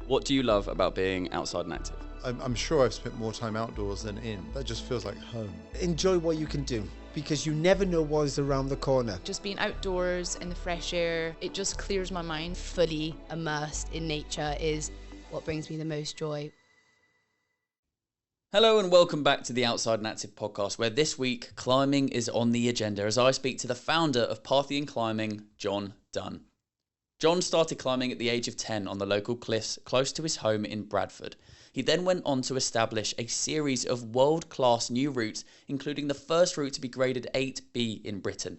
What do you love about being outside and active? I'm sure I've spent more time outdoors than in. That just feels like home. Enjoy what you can do, because you never know what is around the corner. Just being outdoors in the fresh air, it just clears my mind. Fully immersed in nature is what brings me the most joy. Hello and welcome back to the Outside and Active podcast, where this week climbing is on the agenda as I speak to the founder of Parthian Climbing, John Dunne. John started climbing at the age of 10 on the local cliffs close to his home in Bradford. He then went on to establish a series of world-class new routes, including the first route to be graded 8B in Britain.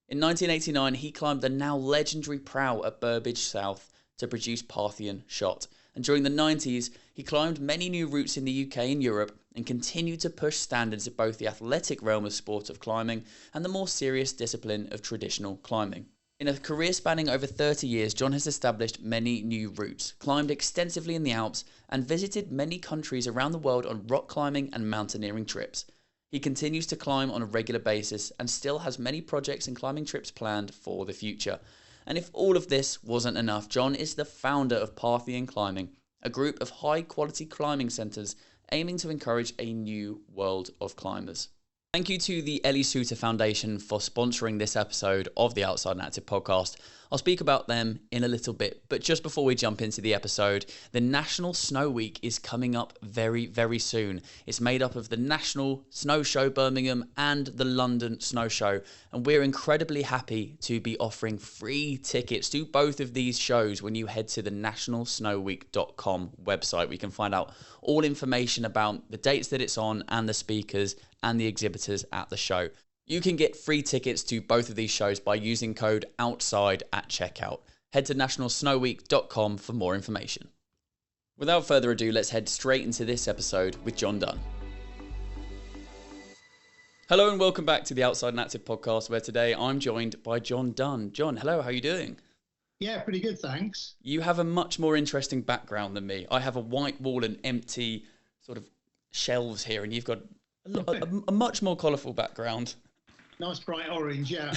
In 1989, he climbed the now legendary prow at Burbage South to produce Parthian Shot. And during the 90s, he climbed many new routes in the UK and Europe and continued to push standards of both the athletic realm of sport of climbing and the more serious discipline of traditional climbing. In a career spanning over 30 years, John has established many new routes, climbed extensively in the Alps, and visited many countries around the world on rock climbing and mountaineering trips. He continues to climb on a regular basis and still has many projects and climbing trips planned for the future. And if all of this wasn't enough, John is the founder of Parthian Climbing, a group of high-quality climbing centres aiming to encourage a new world of climbers. Thank you to the Ellie Souter Foundation for sponsoring this episode of the Outside and Active podcast. I'll speak about them in a little bit, but just before we jump into the episode, the National Snow Week is coming up very, very soon. It's made up of the National Snow Show Birmingham and the London Snow Show, and we're incredibly happy to be offering free tickets to both of these shows when you head to the nationalsnowweek.com website. We can find out all information about the dates that it's on and the speakers and the exhibitors at the show. You can get free tickets to both of these shows by using code OUTSIDE at checkout. Head to nationalsnowweek.com for more information. Without further ado, let's head straight into this episode with John Dunne. Hello and welcome back to the Outside and Active podcast, where today I'm joined by John Dunne. John, hello, how are you doing? Yeah, pretty good, thanks. You have a much more interesting background than me. I have a white wall and empty sort of shelves here, and you've got a much more colourful background. Nice bright orange, yeah.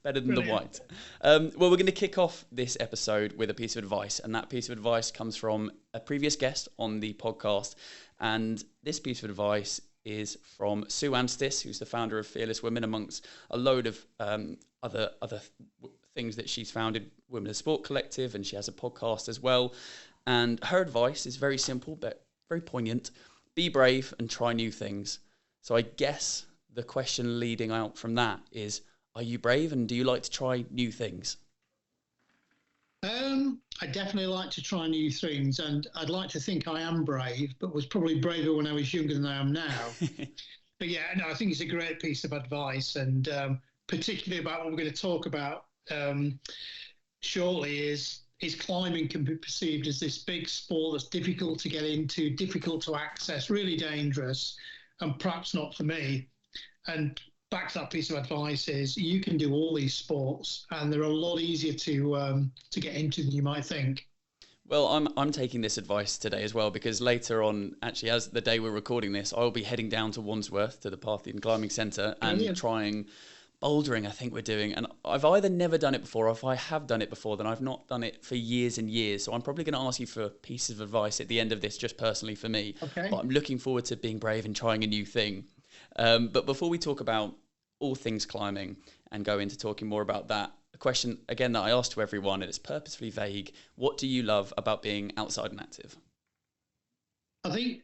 Better than the white. Well, we're going to kick off this episode with a piece of advice, and that piece of advice comes from a previous guest on the podcast. And this piece of advice is from Sue Anstis, who's the founder of Fearless Women, amongst a load of other things that she's founded, Women of Sport Collective, and she has a podcast as well. And her advice is very simple, but very poignant. Be brave and try new things. So I guess the question leading out from that is, are you brave and do you like to try new things? I definitely like to try new things, and I'd like to think I am brave, but was probably braver when I was younger than I am now. But yeah, no, I think it's a great piece of advice, and particularly about what we're going to talk about shortly is climbing can be perceived as this big sport that's difficult to get into, difficult to access, really dangerous, and perhaps not for me. And back to that piece of advice is you can do all these sports, and they're a lot easier to get into than you might think. Well, I'm taking this advice today as well, because later on, actually, as the day we're recording this, I'll be heading down to Wandsworth to the Parthian Climbing Centre and trying bouldering, I think we're doing. And I've either never done it before, or if I have done it before, then I've not done it for years and years. So I'm probably going to ask you for pieces of advice at the end of this, just personally for me. Okay. But I'm looking forward to being brave and trying a new thing. But before we talk about all things climbing and go into talking more about that, a question, again, that I ask to everyone, and it's purposefully vague. What do you love about being outside and active? I think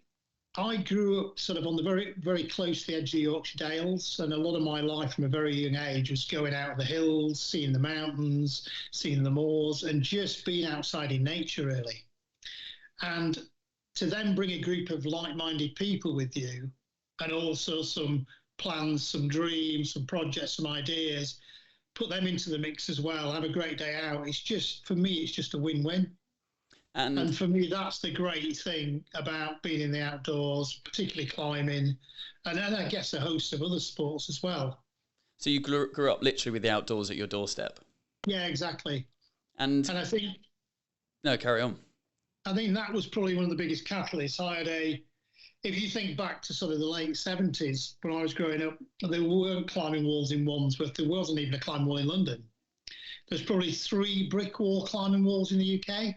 I grew up sort of on the very, very close to the edge of the Yorkshire Dales, and a lot of my life from a very young age was going out of the hills, seeing the mountains, seeing the moors, and just being outside in nature, really. And to then bring a group of like-minded people with you, and also some plans, some dreams, some projects, some ideas, put them into the mix as well, have a great day out. It's just, for me, it's just a win-win. And for me, that's the great thing about being in the outdoors, particularly climbing, and I guess a host of other sports as well. So you grew up literally with the outdoors at your doorstep? Yeah, exactly. And I think... No, carry on. I think that was probably one of the biggest catalysts. If you think back to sort of the late 70s, when I was growing up, there weren't climbing walls in Wandsworth. There wasn't even a climbing wall in London. There's probably 3 brick wall climbing walls in the UK.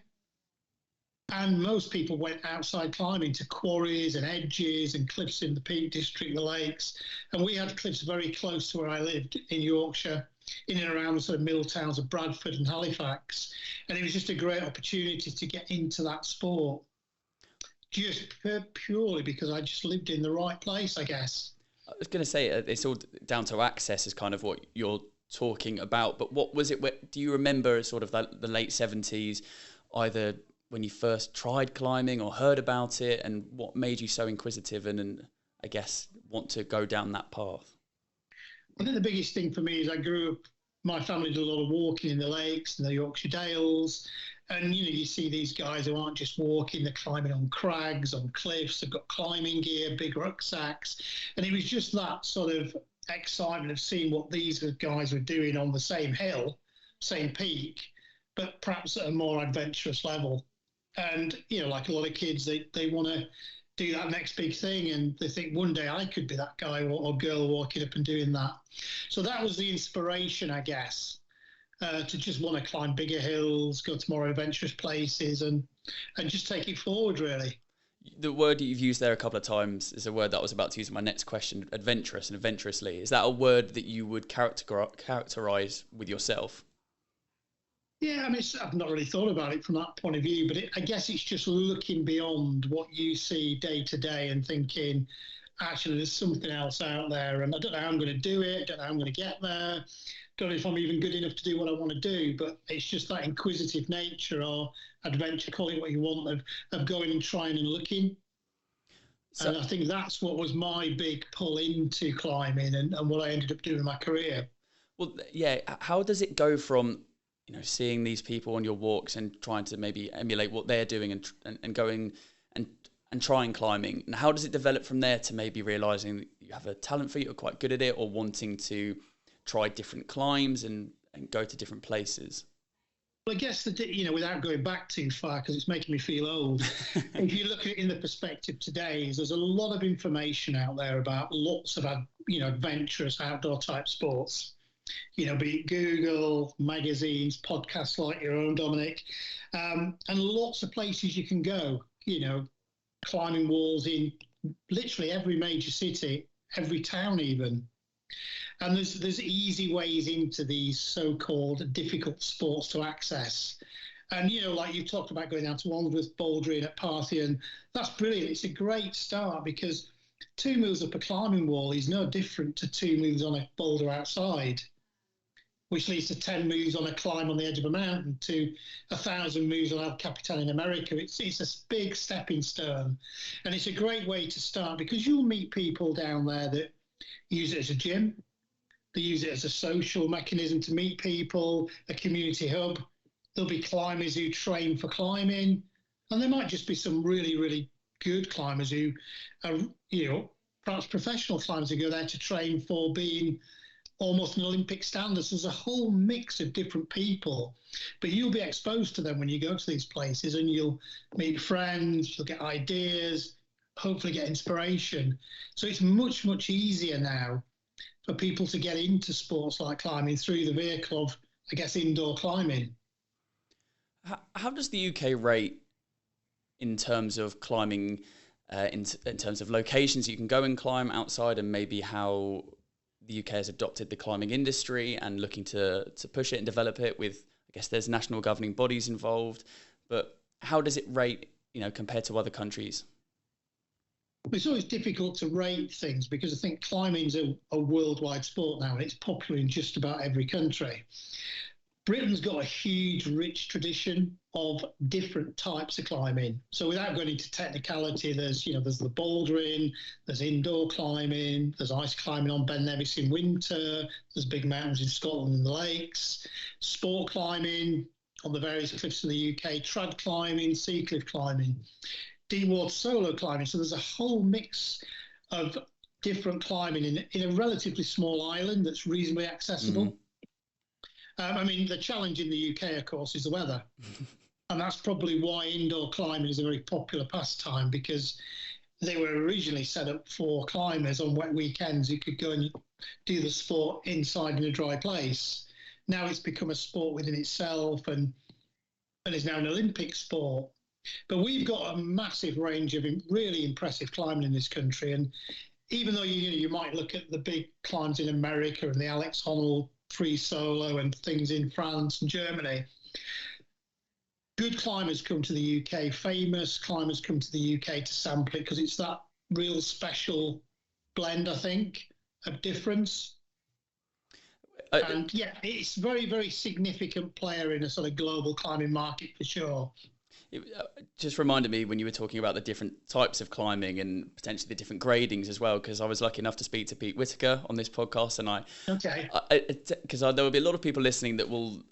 And most people went outside climbing to quarries and edges and cliffs in the Peak District, the lakes. And we had cliffs very close to where I lived in Yorkshire, in and around the sort of middle towns of Bradford and Halifax. And it was just a great opportunity to get into that sport, just purely because I just lived in the right place, I guess. I was going to say, it's all down to access is kind of what you're talking about. But what was it? Do you remember sort of the late 70s, either when you first tried climbing or heard about it, and what made you so inquisitive and I guess want to go down that path? I think the biggest thing for me is I grew up, my family did a lot of walking in the lakes and the Yorkshire Dales. And, you see these guys who aren't just walking, they're climbing on crags, on cliffs, they've got climbing gear, big rucksacks. And it was just that sort of excitement of seeing what these guys were doing on the same hill, same peak, but perhaps at a more adventurous level. And, like a lot of kids, they want to do that next big thing, and they think one day I could be that guy or girl walking up and doing that. So that was the inspiration, I guess, to just want to climb bigger hills, go to more adventurous places, and just take it forward, really. The word that you've used there a couple of times is a word that I was about to use in my next question, adventurous and adventurously. Is that a word that you would characterise with yourself? Yeah, I mean, I've not really thought about it from that point of view, but I guess it's just looking beyond what you see day to day and thinking, actually, there's something else out there, and I don't know how I'm going to do it, don't know how I'm going to get there, don't know if I'm even good enough to do what I want to do, but it's just that inquisitive nature or adventure, call it what you want, of going and trying and looking. So, and I think that's what was my big pull into climbing and what I ended up doing in my career. Well, yeah, how does it go from seeing these people on your walks and trying to maybe emulate what they're doing and going and trying climbing, and how does it develop from there to maybe realising that you have a talent for it, you're quite good at it, or wanting to try different climbs and go to different places? Well, I guess without going back too far, because it's making me feel old, if you look at it in the perspective today, there's a lot of information out there about lots of adventurous outdoor type sports. Be it Google, magazines, podcasts like your own, Dominic, and lots of places you can go, climbing walls in literally every major city, every town even. And there's easy ways into these so-called difficult sports to access. And, like you talked about going down to Wandsworth, bouldering at Parthian, that's brilliant. It's a great start because 2 moves up a climbing wall is no different to 2 moves on a boulder outside, which leads to 10 moves on a climb on the edge of a mountain, to 1,000 moves on El Capitan in America. It's a big stepping stone. And it's a great way to start because you'll meet people down there that use it as a gym. They use it as a social mechanism to meet people, a community hub. There'll be climbers who train for climbing. And there might just be some really, really good climbers who are, perhaps professional climbers who go there to train for being almost an Olympic standard. So there's a whole mix of different people, but you'll be exposed to them when you go to these places, and you'll meet friends, you'll get ideas, hopefully get inspiration. So it's much, much easier now for people to get into sports like climbing through the vehicle of, I guess, indoor climbing. How does the UK rate in terms of climbing, in terms of locations you can go and climb outside, and maybe how the UK has adopted the climbing industry and looking to push it and develop it with, I guess there's national governing bodies involved, but how does it rate, compared to other countries? It's always difficult to rate things because I think climbing's a worldwide sport now, and it's popular in just about every country. Britain's got a huge, rich tradition of different types of climbing. So without going into technicality, there's the bouldering, there's indoor climbing, there's ice climbing on Ben Nevis in winter, there's big mountains in Scotland and the lakes, sport climbing on the various cliffs in the UK, trad climbing, sea cliff climbing, deep water solo climbing. So there's a whole mix of different climbing in a relatively small island that's reasonably accessible. Mm-hmm. The challenge in the UK, of course, is the weather. And that's probably why indoor climbing is a very popular pastime, because they were originally set up for climbers on wet weekends who could go and do the sport inside in a dry place. Now it's become a sport within itself and is now an Olympic sport. But we've got a massive range of really impressive climbing in this country. And even though you might look at the big climbs in America and the Alex Honnold free solo and things in France and Germany, good climbers come to the UK, famous climbers come to the UK to sample it, because it's that real special blend, I think, of difference. And yeah, it's very, very significant player in a sort of global climbing market for sure. It just reminded me when you were talking about the different types of climbing and potentially the different gradings as well, because I was lucky enough to speak to Pete Whitaker on this podcast, and because there will be a lot of people listening that will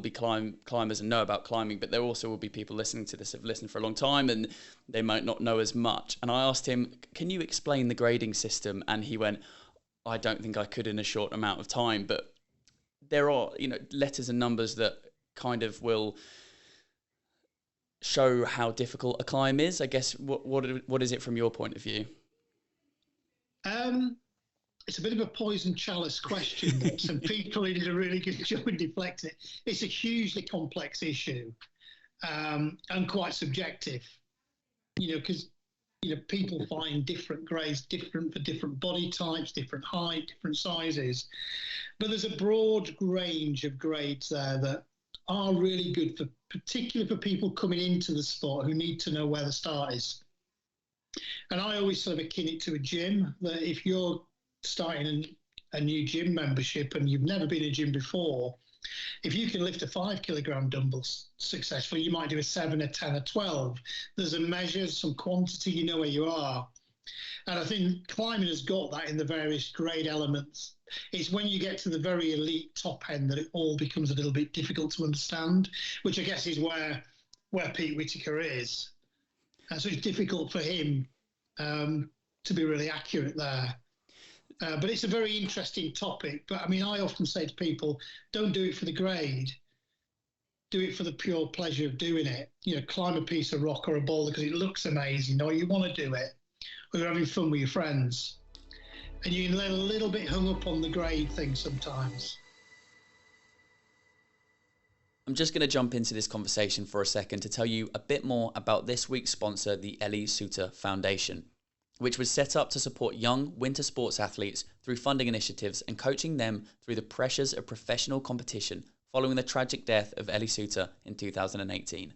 be climbers and know about climbing, but there also will be people listening to this have listened for a long time and they might not know as much. And I asked him, can you explain the grading system? And he went, I don't think I could in a short amount of time, but there are letters and numbers that kind of will show how difficult a climb is. I guess what is it from your point of view? It's a bit of a poison chalice question, and people did a really good job in deflecting it. It's a hugely complex issue, and quite subjective, because people find different grades different for different body types, different height, different sizes. But there's a broad range of grades there that are really good, particularly for people coming into the sport who need to know where the start is. And I always sort of akin it to a gym, that if you're starting a new gym membership and you've never been in a gym before, if you can lift a 5 kilogram dumbbell successfully, you might do a 7, a 10, a 12. There's a measure, some quantity, you know where you are. And I think climbing has got that in the various grade elements. It's when you get to the very elite top end that it all becomes a little bit difficult to understand, which I guess is where Pete Whitaker is. And so it's difficult for him to be really accurate there. But it's a very interesting topic. But I mean, I often say to people, don't do it for the grade. Do it for the pure pleasure of doing it. Climb a piece of rock or a boulder because it looks amazing, or you want to do it, or you're having fun with your friends. And you can get a little bit hung up on the grade thing sometimes. I'm just going to jump into this conversation for a second to tell you a bit more about this week's sponsor, the Ellie Souter Foundation, which was set up to support young winter sports athletes through funding initiatives and coaching them through the pressures of professional competition following the tragic death of Ellie Souter in 2018.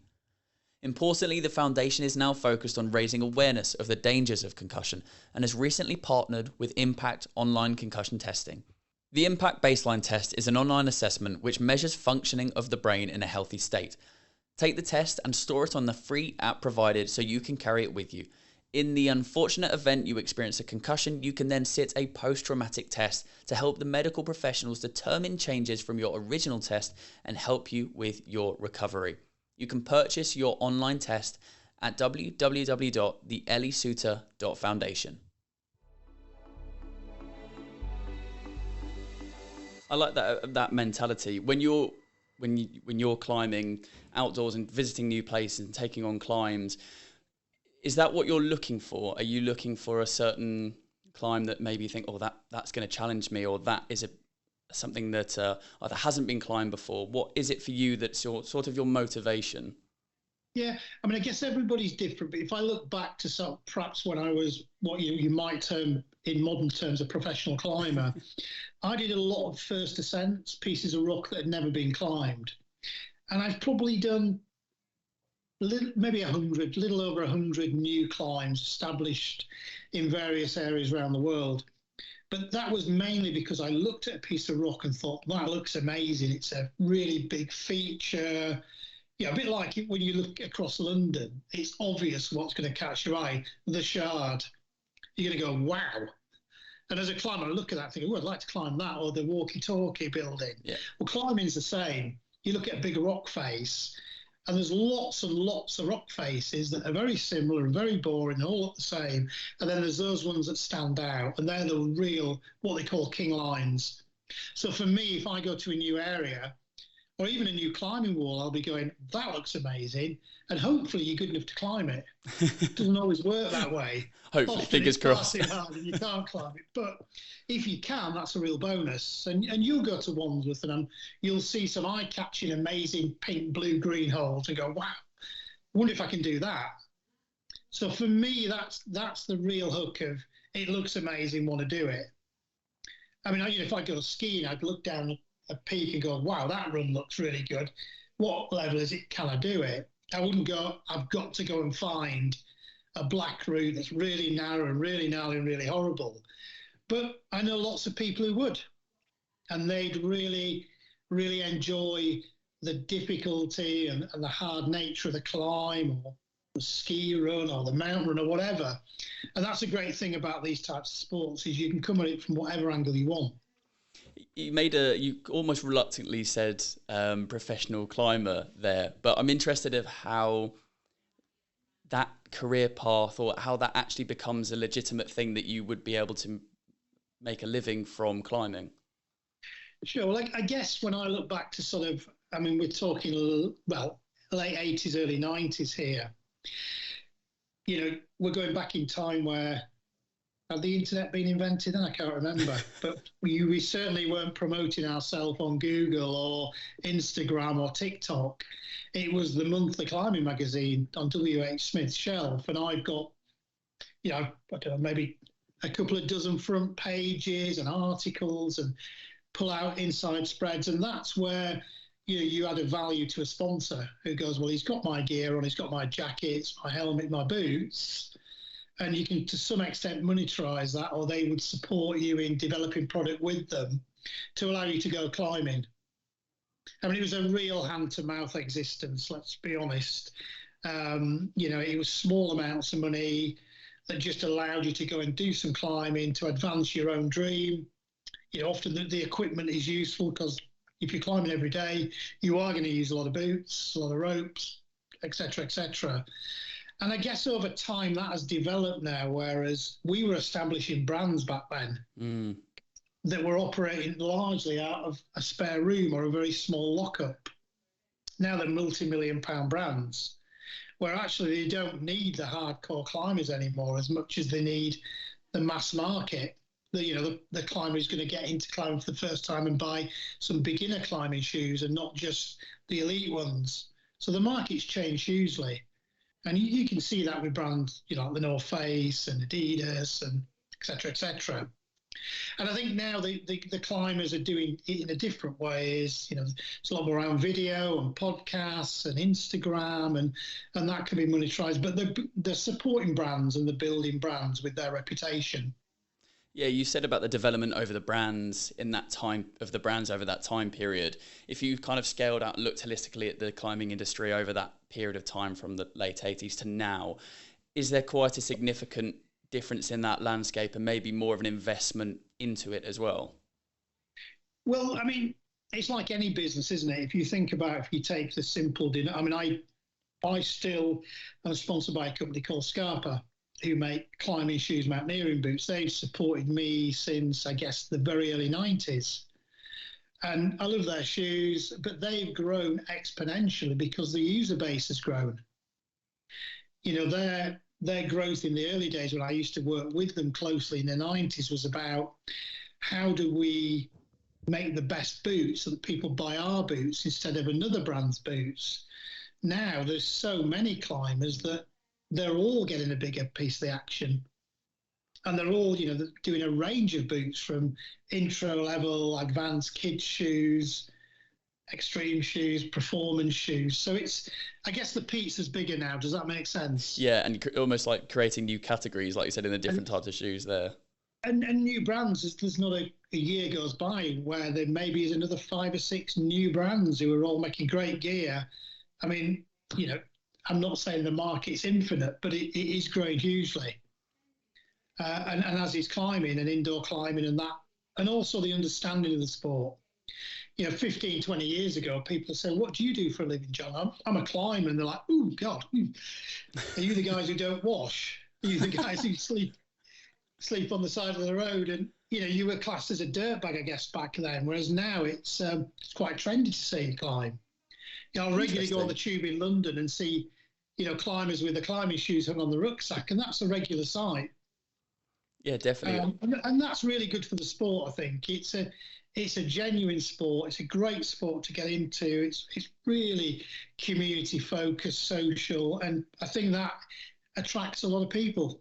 Importantly, the foundation is now focused on raising awareness of the dangers of concussion and has recently partnered with Impact Online Concussion Testing. The Impact Baseline Test is an online assessment which measures functioning of the brain in a healthy state. Take the test and store it on the free app provided so you can carry it with you. In the unfortunate event you experience a concussion, you can then sit a post-traumatic test to help the medical professionals determine changes from your original test and help you with your recovery. You can purchase your online test at www.theelliesouter.foundation. I like that mentality. When you're climbing outdoors and visiting new places and taking on climbs, is that what you're looking for? Are you looking for a certain climb that maybe you think, oh, that's going to challenge me, or that is something that either hasn't been climbed before? What is it for you that's sort of your motivation? Yeah, I mean, I guess everybody's different, but if I look back to sort of perhaps when I was what you might term in modern terms a professional climber, I did a lot of first ascents, pieces of rock that had never been climbed. And I've probably done maybe 100, little over 100 new climbs established in various areas around the world. But that was mainly because I looked at a piece of rock and thought, that looks amazing. It's a really big feature. A bit like when you look across London, it's obvious what's going to catch your eye, the Shard. You're going to go, wow. And as a climber, I look at that and think, oh, I'd like to climb that, or the walkie-talkie building. Yeah. Well, climbing's the same. You look at a big rock face, and there's lots and lots of rock faces that are very similar and very boring, all look the same. And then there's those ones that stand out, and they're the real, what they call king lines. So for me, if I go to a new area, or even a new climbing wall, I'll be going, that looks amazing. And hopefully you're good enough to climb it. It doesn't always work that way. Hopefully, fingers crossed. Hard and you can't climb it. But if you can, that's a real bonus. And you'll go to Wandsworth and you'll see some eye-catching, amazing pink, blue, green holes and go, wow, wonder if I can do that. So for me, that's the real hook of it looks amazing, want to do it. I mean, if I go skiing, I'd look down a peak and go, wow, that run looks really good. What level is it? Can I do it? I wouldn't go, I've got to go and find a black route that's really narrow and really gnarly and really horrible. But I know lots of people who would, and they'd really, really enjoy the difficulty and the hard nature of the climb or the ski run or the mountain run or whatever. And that's a great thing about these types of sports is you can come at it from whatever angle you want. You almost reluctantly said professional climber there, but I'm interested of how that career path or how that actually becomes a legitimate thing that you would be able to make a living from climbing. Sure. Well, I guess when I look back to sort of, I mean, we're talking, well, late 80s, early 90s here. We're going back in time where, had the internet been invented? And I can't remember. But we certainly weren't promoting ourselves on Google or Instagram or TikTok. It was the monthly climbing magazine on W.H. Smith's shelf. And I've got, I don't know, maybe a couple of dozen front pages and articles and pull out inside spreads. And that's where you add a value to a sponsor who goes, well, he's got my gear on, he's got my jackets, my helmet, my boots. And you can, to some extent, monetize that, or they would support you in developing product with them to allow you to go climbing. I mean, it was a real hand-to-mouth existence, let's be honest. It was small amounts of money that just allowed you to go and do some climbing to advance your own dream. Often the equipment is useful because if you're climbing every day, you are going to use a lot of boots, a lot of ropes, etc., etc. And I guess over time that has developed now, whereas we were establishing brands back then that were operating largely out of a spare room or a very small lockup. Now they're multi-million-pound brands, where actually they don't need the hardcore climbers anymore as much as they need the mass market. The climber who's going to get into climbing for the first time and buy some beginner climbing shoes and not just the elite ones. So the market's changed hugely. And you can see that with brands, like the North Face and Adidas and et cetera, et cetera. And I think now the climbers are doing it in a different way. It's a lot more around video and podcasts and Instagram and that can be monetized. But they're supporting brands and they're building brands with their reputation. Yeah, you said about the development over the brands in that time of the brands over that time period. If you kind of scaled out and looked holistically at the climbing industry over that period of time from the late 80s to now, is there quite a significant difference in that landscape and maybe more of an investment into it as well? Well, I mean, it's like any business, isn't it? If you think about, if you take the simple, I mean, I still am sponsored by a company called Scarpa, who make climbing shoes, mountaineering boots. They've supported me since, I guess, the very early 90s. And I love their shoes, but they've grown exponentially because the user base has grown. Their growth in the early days when I used to work with them closely in the 90s was about how do we make the best boots so that people buy our boots instead of another brand's boots. Now there's so many climbers that they're all getting a bigger piece of the action. And they're all, doing a range of boots from intro level, advanced kids shoes, extreme shoes, performance shoes. So I guess the pizza's bigger now. Does that make sense? Yeah, and almost like creating new categories, like you said, in the different types of shoes there. And new brands. There's not a year goes by where there maybe is another 5 or 6 new brands who are all making great gear. I mean, I'm not saying the market's infinite, but it is growing hugely. And as is climbing and indoor climbing and that, and also the understanding of the sport. 15, 20 years ago, people say, what do you do for a living, John? I'm a climber. And they're like, oh, God. Are you the guys who don't wash? Are you the guys who sleep on the side of the road? And, you were classed as a dirtbag, I guess, back then, whereas now it's quite trendy to see you climb. I'll regularly go on the tube in London and see, climbers with the climbing shoes hung on the rucksack, and that's a regular sight. Yeah, definitely. And that's really good for the sport. I think it's a genuine sport. It's a great sport to get into. It's really community focused, social, and I think that attracts a lot of people.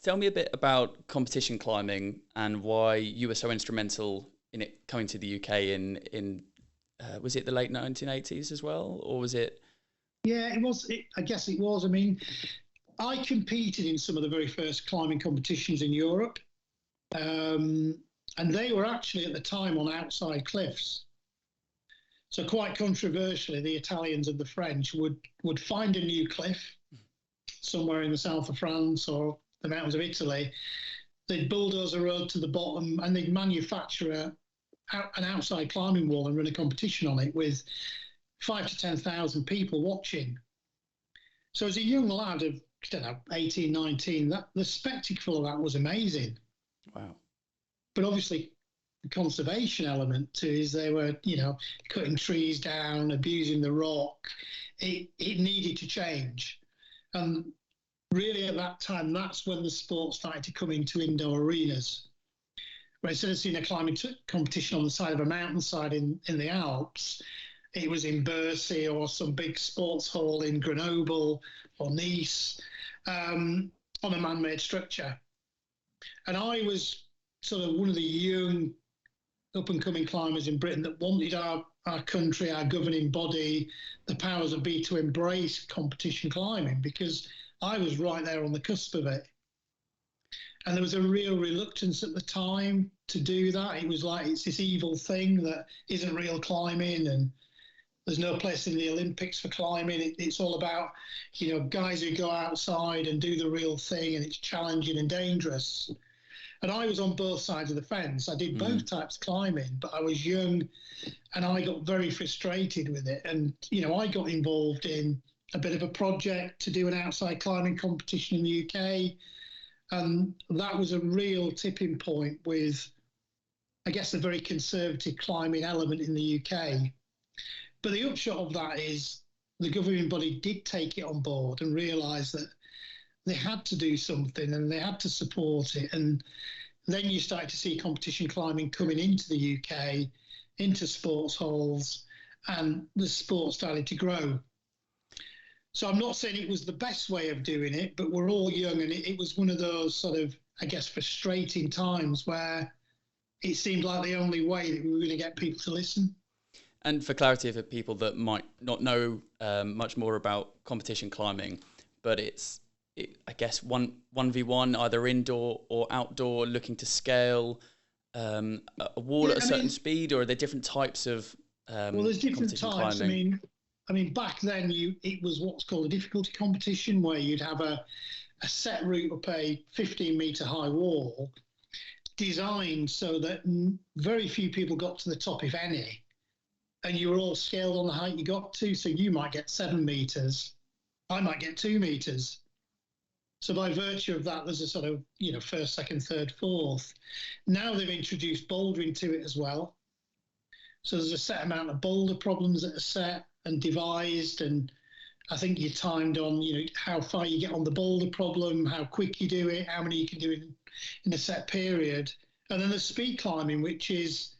Tell me a bit about competition climbing and why you were so instrumental in it coming to the UK in was it the late 1980s as well, or was it? Yeah, it was. I guess it was. I mean, I competed in some of the very first climbing competitions in Europe, and they were actually at the time on outside cliffs. So quite controversially, the Italians and the French would find a new cliff somewhere in the south of France or the mountains of Italy. They'd bulldoze a road to the bottom and they'd manufacture an outside climbing wall and run a competition on it with 5,000 to 10,000 people watching. So as a young lad of, I don't know, 18, 19, the spectacle of that was amazing. Wow. But obviously the conservation element too is they were, cutting trees down, abusing the rock. It needed to change. And really at that time, that's when the sport started to come into indoor arenas. Where instead of seeing a climbing competition on the side of a mountainside in the Alps, it was in Bercy or some big sports hall in Grenoble or Nice on a man-made structure. And I was sort of one of the young up-and-coming climbers in Britain that wanted our country, our governing body, the powers that be to embrace competition climbing, because I was right there on the cusp of it. And there was a real reluctance at the time to do that. It was like, it's this evil thing that isn't real climbing, and there's no place in the Olympics for climbing. It's all about, guys who go outside and do the real thing, and it's challenging and dangerous. And I was on both sides of the fence. I did both types of climbing, but I was young and I got very frustrated with it. And, I got involved in a bit of a project to do an outside climbing competition in the UK. And that was a real tipping point with, I guess, a very conservative climbing element in the UK. But the upshot of that is the governing body did take it on board and realise that they had to do something and they had to support it. And then you started to see competition climbing coming into the UK, into sports halls, and the sport started to grow. So I'm not saying it was the best way of doing it, but we're all young, and it was one of those sort of, I guess, frustrating times where it seemed like the only way that we were going to get people to listen. And for clarity for people that might not know much more about competition climbing, but I guess 1v1, either indoor or outdoor, looking to scale a wall at a certain speed, or are there different types of well, there's different types. Climbing? I mean, back then it was what's called a difficulty competition, where you'd have a set route up a 15-metre high wall, designed so that very few people got to the top, if any, and you were all scaled on the height you got to. So you might get 7 metres, I might get 2 metres. So by virtue of that, there's a sort of, first, second, third, fourth. Now they've introduced bouldering to it as well. So there's a set amount of boulder problems that are set and devised, and I think you're timed on, how far you get on the boulder problem, how quick you do it, how many you can do in a set period. And then there's speed climbing, which is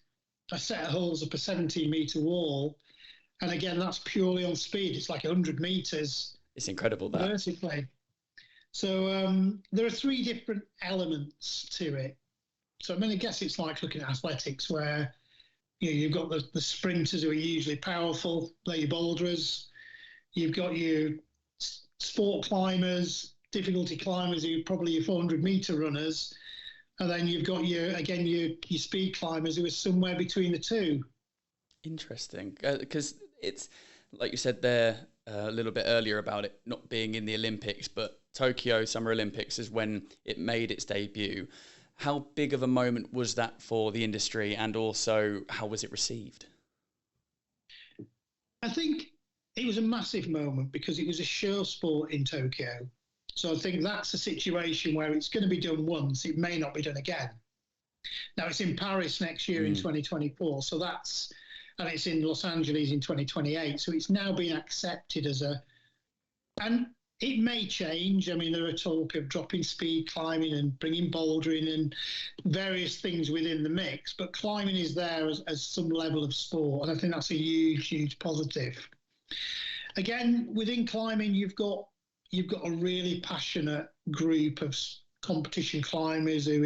a set of holes up a 17-metre wall. And again, that's purely on speed. It's like 100 metres. It's incredible, that. Vertically. So there are 3 different elements to it. So, I guess it's like looking at athletics where, you've got the sprinters who are usually powerful, they're your boulderers. You've got your sport climbers, difficulty climbers who are probably your 400-metre runners. And then you've got your speed climbers who are somewhere between the two. Interesting. Because it's, like you said there a little bit earlier about it not being in the Olympics, but Tokyo Summer Olympics is when it made its debut. How big of a moment was that for the industry, and also how was it received? I think it was a massive moment because it was a show sport in Tokyo. So I think that's a situation where it's going to be done once. It may not be done again. Now, it's in Paris next year in 2024. So and it's in Los Angeles in 2028. So it's now been accepted as and It may change. I mean, there are talk of dropping speed climbing and bringing bouldering and various things within the mix, but climbing is there as some level of sport, and I think that's a huge, huge positive. Again, within climbing, you've got a really passionate group of competition climbers who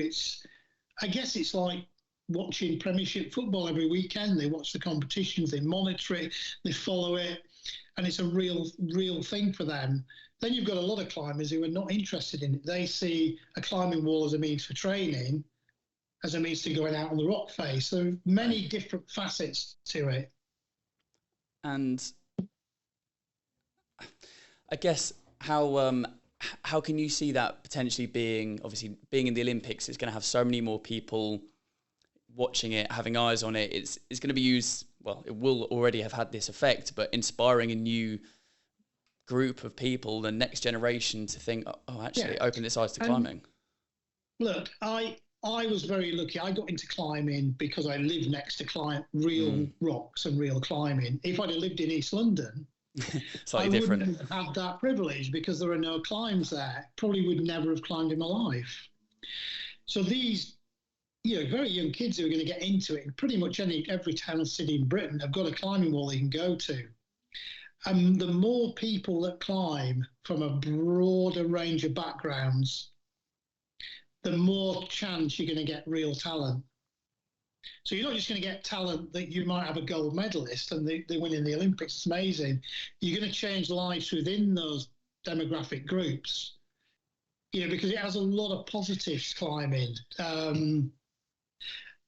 I guess it's like watching Premiership football every weekend. They watch the competitions, they monitor it, they follow it, and it's a real thing for them. Then you've got a lot of climbers who are not interested in it. They see a climbing wall as a means for training, as a means to going out on the rock face. So many different facets to it. And I guess how can you see that potentially being in the Olympics? It's going to have so many more people watching it, having eyes on it. It's going to be used. Well, it will already have had this effect, but inspiring a new group of people, the next generation, to think, open its eyes to climbing. Look, I was very lucky. I got into climbing because I lived next to real rocks and real climbing. If I'd have lived in East London, slightly different. Wouldn't have had that privilege because there are no climbs there. Probably would never have climbed in my life. So these, very young kids who are going to get into it, pretty much every town and city in Britain have got a climbing wall they can go to. And the more people that climb from a broader range of backgrounds, the more chance you're going to get real talent. So you're not just going to get talent that you might have a gold medalist and they win in the Olympics. It's amazing. You're going to change lives within those demographic groups, because it has a lot of positives, climbing.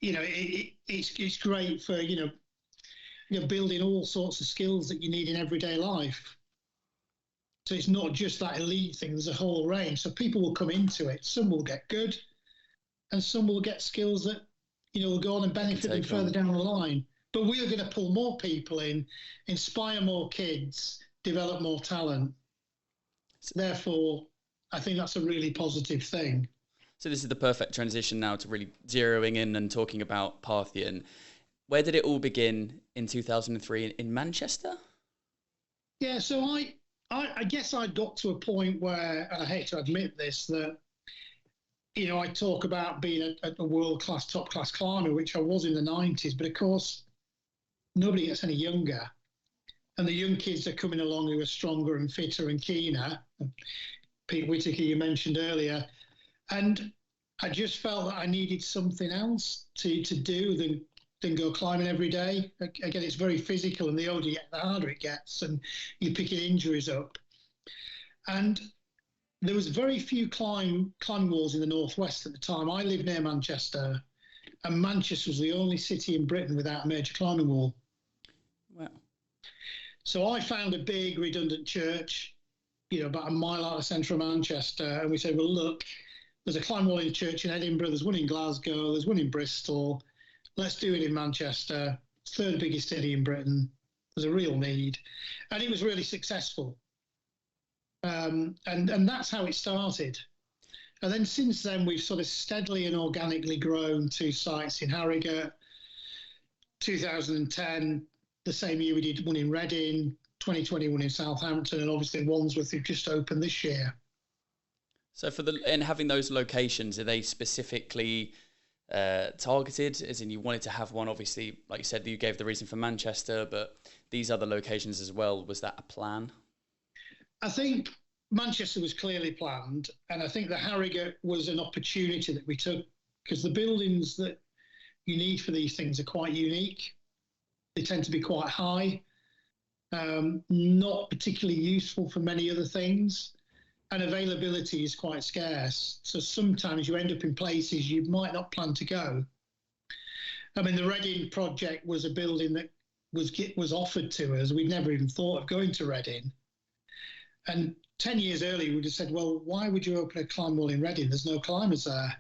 It's great for, building all sorts of skills that you need in everyday life. So it's not just that elite thing. There's a whole range. So people will come into it. Some will get good and some will get skills that, will go on and benefit them further down the line. But we are going to pull more people in, inspire more kids, develop more talent. Therefore, I think that's a really positive thing. So this is the perfect transition now to really zeroing in and talking about Parthian. Where did it all begin in 2003 in Manchester? Yeah, so I guess I got to a point where, and I hate to admit this, that, I talk about being a world-class, top-class climber, which I was in the 90s, but of course, nobody gets any younger. And the young kids are coming along who are stronger and fitter and keener. Pete Whitaker, you mentioned earlier. And I just felt that I needed something else to do than go climbing every day. Again, it's very physical, and the older you get, the harder it gets, and you're picking injuries up. And there was very few climb walls in the northwest at the time. I lived near Manchester, and Manchester was the only city in Britain without a major climbing wall. Wow. So I found a big redundant church, about a mile out of central Manchester, and we said, well, look, there's a climb wall in a church in Edinburgh, there's one in Glasgow, there's one in Bristol. Let's do it in Manchester. It's the third biggest city in Britain. There's a real need. And it was really successful. And that's how it started. And then since then, we've sort of steadily and organically grown to sites in Harrogate. 2010, the same year we did one in Reading, 2021 in Southampton, and obviously Wandsworth, who just opened this year. So in having those locations, are they specifically targeted, as in you wanted to have one? Obviously, like you said, you gave the reason for Manchester, but these other locations as well, was that a plan? I think Manchester was clearly planned, and I think the Harrogate was an opportunity that we took, because the buildings that you need for these things are quite unique. They tend to be quite high, not particularly useful for many other things, and availability is quite scarce. So sometimes you end up in places you might not plan to go. I mean, the Reading project was a building that was offered to us. We'd never even thought of going to Reading. And 10 years earlier, we'd have said, well, why would you open a climb wall in Reading? There's no climbers there.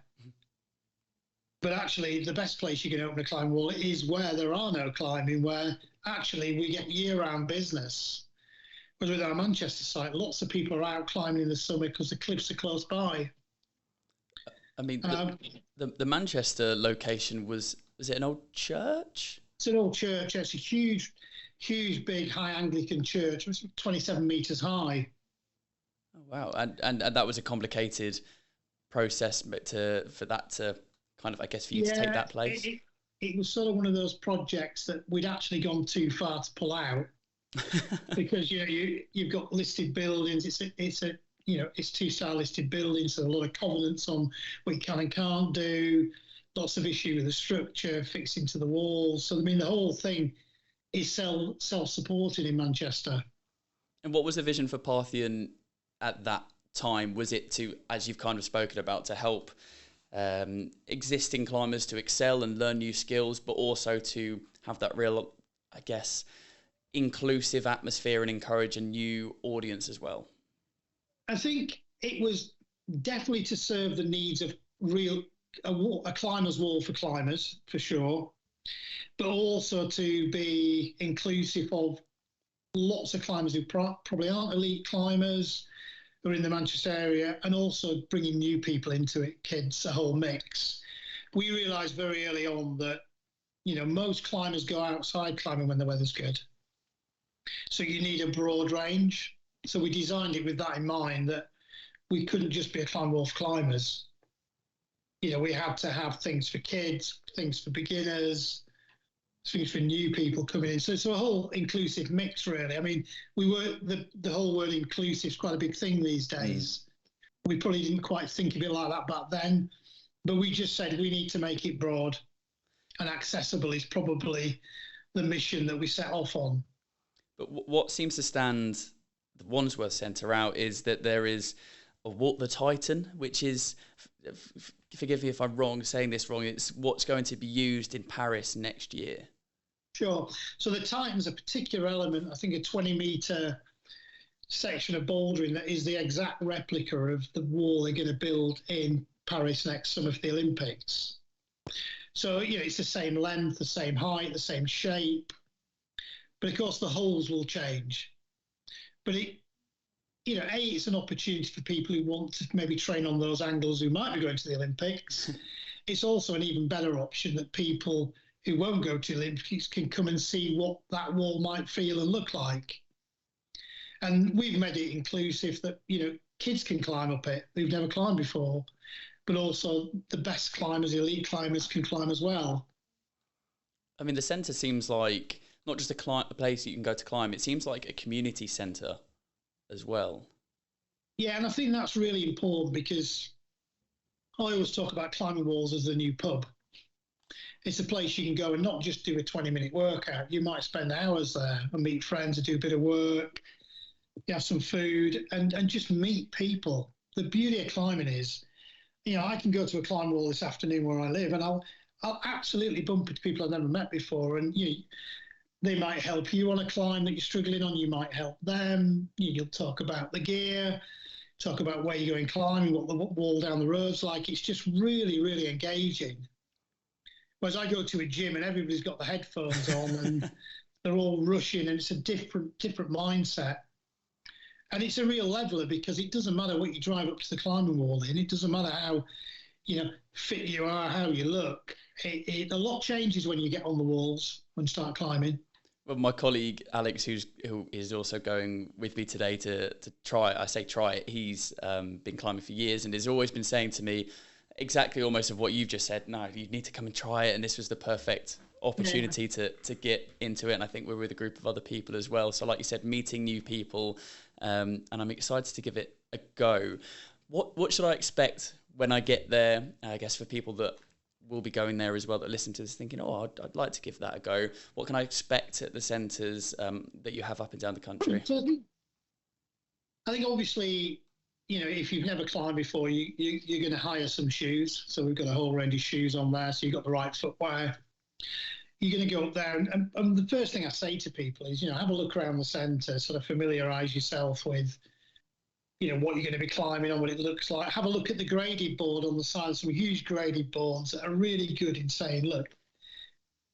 But actually, the best place you can open a climb wall is where there are no climbing, where actually we get year-round business. Whereas with our Manchester site, lots of people are out climbing in the summer because the cliffs are close by. I mean, the Manchester location, was it an old church? It's an old church. It's a huge, big, high Anglican church. It was 27 metres high. Oh, Wow, and that was a complicated process, but for that to kind of, I guess, for you to take that place. It was sort of one of those projects that we'd actually gone too far to pull out because you've got listed buildings. It's two-star listed buildings, so a lot of covenants on what you can and can't do. Lots of issue with the structure, fixing to the walls. So I mean, the whole thing is self-supporting in Manchester. And what was the vision for Parthian at that time? Was it to, as you've kind of spoken about, to help existing climbers to excel and learn new skills, but also to have that real, I guess, inclusive atmosphere and encourage a new audience as well? I think it was definitely to serve the needs of a climber's wall for climbers, for sure, but also to be inclusive of lots of climbers who probably aren't elite climbers, who are in the Manchester area, and also bringing new people into it, kids, a whole mix. We realised very early on that, most climbers go outside climbing when the weather's good. So you need a broad range. So we designed it with that in mind, that we couldn't just be a climb wall for climbers. We had to have things for kids, things for beginners, things for new people coming in. So it's a whole inclusive mix, really. I mean, the whole word inclusive is quite a big thing these days. We probably didn't quite think of it like that back then, but we just said we need to make it broad and accessible is probably the mission that we set off on. But what seems to stand the Wandsworth Centre out is that there is a Walk the Titan, which is, forgive me if I'm wrong, saying this wrong, it's what's going to be used in Paris next year. Sure. So the Titan's a particular element, I think a 20-metre section of bouldering that is the exact replica of the wall they're going to build in Paris next summer for the Olympics. So, it's the same length, the same height, the same shape. But of course, the holes will change. But it's an opportunity for people who want to maybe train on those angles who might be going to the Olympics. It's also an even better option that people who won't go to the Olympics can come and see what that wall might feel and look like. And we've made it inclusive that, kids can climb up it who've never climbed before, but also the best climbers, the elite climbers can climb as well. I mean, the centre seems like not just a place you can go to climb, it seems like a community centre as well. Yeah, and I think that's really important because I always talk about climbing walls as the new pub. It's a place you can go and not just do a 20-minute workout. You might spend hours there and meet friends and do a bit of work, you have some food and just meet people. The beauty of climbing is, I can go to a climb wall this afternoon where I live and I'll absolutely bump into people I've never met before, and they might help you on a climb that you're struggling on. You might help them. You'll talk about the gear, talk about where you're going climbing, what the wall down the road's like. It's just really, really engaging. Whereas I go to a gym and everybody's got the headphones on and they're all rushing, and it's a different mindset. And it's a real leveler because it doesn't matter what you drive up to the climbing wall in. It doesn't matter how fit you are, how you look. A lot changes when you get on the walls and start climbing. Well, my colleague Alex, who is also going with me today to try it, I say try it, he's been climbing for years and has always been saying to me exactly almost of what you've just said. No, you need to come and try it, and this was the perfect opportunity to get into it. And I think we're with a group of other people as well. So like you said, meeting new people, and I'm excited to give it a go. What should I expect when I get there? I guess for people that will be going there as well that listen to this thinking, I'd like to give that a go. What can I expect at the centres that you have up and down the country? I think obviously, if you've never climbed before, you're going to hire some shoes. So we've got a whole range of shoes on there. So you've got the right footwear. You're going to go up there. And the first thing I say to people is, have a look around the centre, sort of familiarise yourself with, what you're going to be climbing on, what it looks like. Have a look at the graded board on the side, some huge graded boards that are really good in saying, look,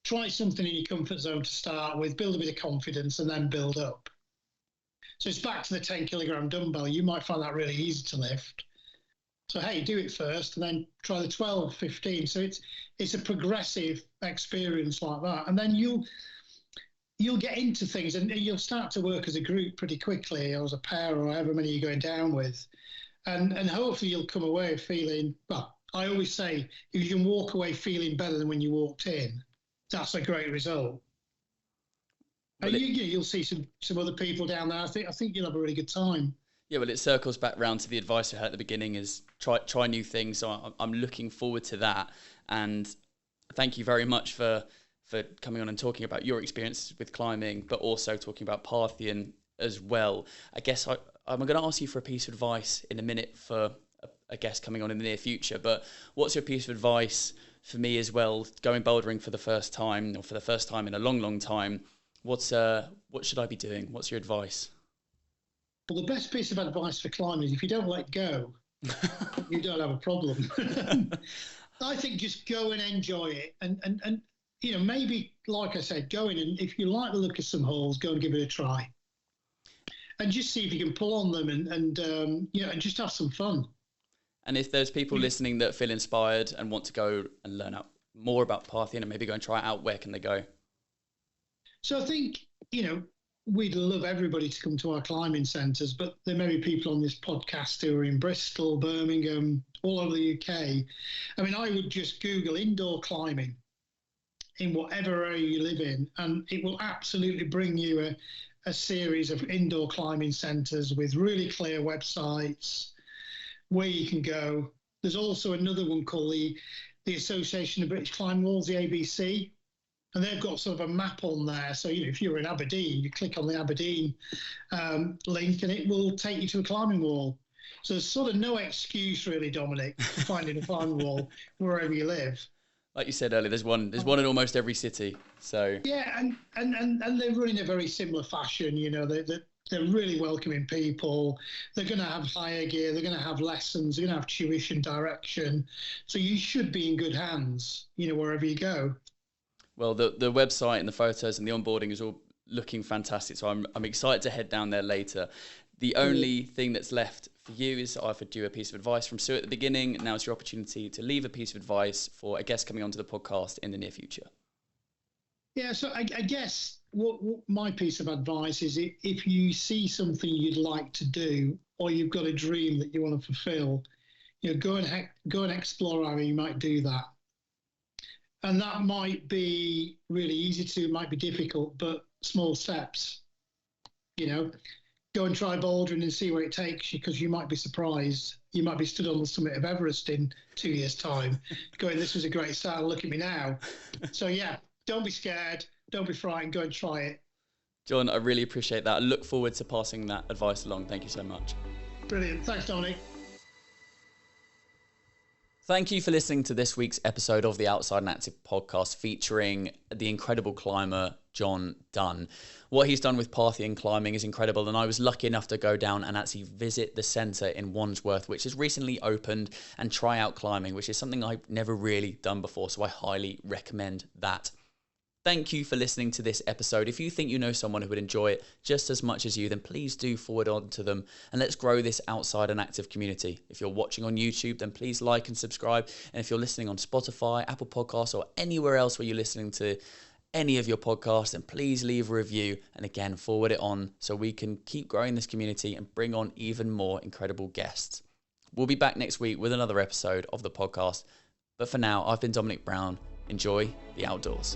try something in your comfort zone to start with, build a bit of confidence and then build up. So it's back to the 10 kilogram dumbbell. You might find that really easy to lift. So, hey, do it first and then try the 12, 15. So it's a progressive experience like that. And then you'll get into things and you'll start to work as a group pretty quickly, or as a pair, or however many you're going down with. And hopefully you'll come away feeling, well, I always say, if you can walk away feeling better than when you walked in, that's a great result. And you'll see some other people down there. I think you'll have a really good time. Yeah, well, it circles back round to the advice I had at the beginning: is try new things. So I'm looking forward to that. And thank you very much for coming on and talking about your experiences with climbing, but also talking about Parthian as well. I guess I'm going to ask you for a piece of advice in a minute for a guest coming on in the near future. But what's your piece of advice for me as well, going bouldering for the first time, or for the first time in a long, long time? What should I be doing? What's your advice? Well, the best piece of advice for climbing is if you don't let go, you don't have a problem. I think just go and enjoy it. And maybe, like I said, go in, and if you like the look of some holes, go and give it a try. And just see if you can pull on them and just have some fun. And if there's people listening that feel inspired and want to go and learn out more about Parthian and maybe go and try it out, where can they go? So I think, we'd love everybody to come to our climbing centres, but there may be people on this podcast who are in Bristol, Birmingham, all over the UK. I mean, I would just Google indoor climbing in whatever area you live in, and it will absolutely bring you a series of indoor climbing centres with really clear websites where you can go. There's also another one called the Association of British Climbing Walls, the ABC, and they've got sort of a map on there. So, if you're in Aberdeen, you click on the Aberdeen link and it will take you to a climbing wall. So there's sort of no excuse really, Dominic, for finding a climbing wall wherever you live. Like you said earlier, there's one in almost every city. So yeah, and they run in a very similar fashion. They're really welcoming people. They're going to have higher gear. They're going to have lessons. They're going to have tuition, direction. So you should be in good hands, wherever you go. Well, the website and the photos and the onboarding is all looking fantastic. So I'm excited to head down there later. The only thing that's left for you is I offered you a piece of advice from Sue at the beginning. Now it's your opportunity to leave a piece of advice for a guest coming onto the podcast in the near future. Yeah, so I guess what my piece of advice is, if you see something you'd like to do, or you've got a dream that you want to fulfill, go and explore how you might do that. And that might be really easy to, might be difficult, but small steps. Go and try bouldering and see where it takes you, because you might be surprised. You might be stood on the summit of Everest in 2 years' time, going, this was a great start, look at me now. So yeah, don't be scared, don't be frightened, go and try it. John, I really appreciate that. I look forward to passing that advice along. Thank you so much. Brilliant. Thanks, Dominic. Thank you for listening to this week's episode of the Outside and Active podcast featuring the incredible climber, John Dunne. What he's done with Parthian climbing is incredible, and I was lucky enough to go down and actually visit the centre in Wandsworth, which has recently opened, and try out climbing, which is something I've never really done before, so I highly recommend that. Thank you for listening to this episode. If you think you know someone who would enjoy it just as much as you, then please do forward on to them, and let's grow this Outside and Active community. If you're watching on YouTube, then please like and subscribe. And if you're listening on Spotify, Apple Podcasts, or anywhere else where you're listening to any of your podcasts, then please leave a review, and again, forward it on so we can keep growing this community and bring on even more incredible guests. We'll be back next week with another episode of the podcast. But for now, I've been Dominic Brown. Enjoy the outdoors.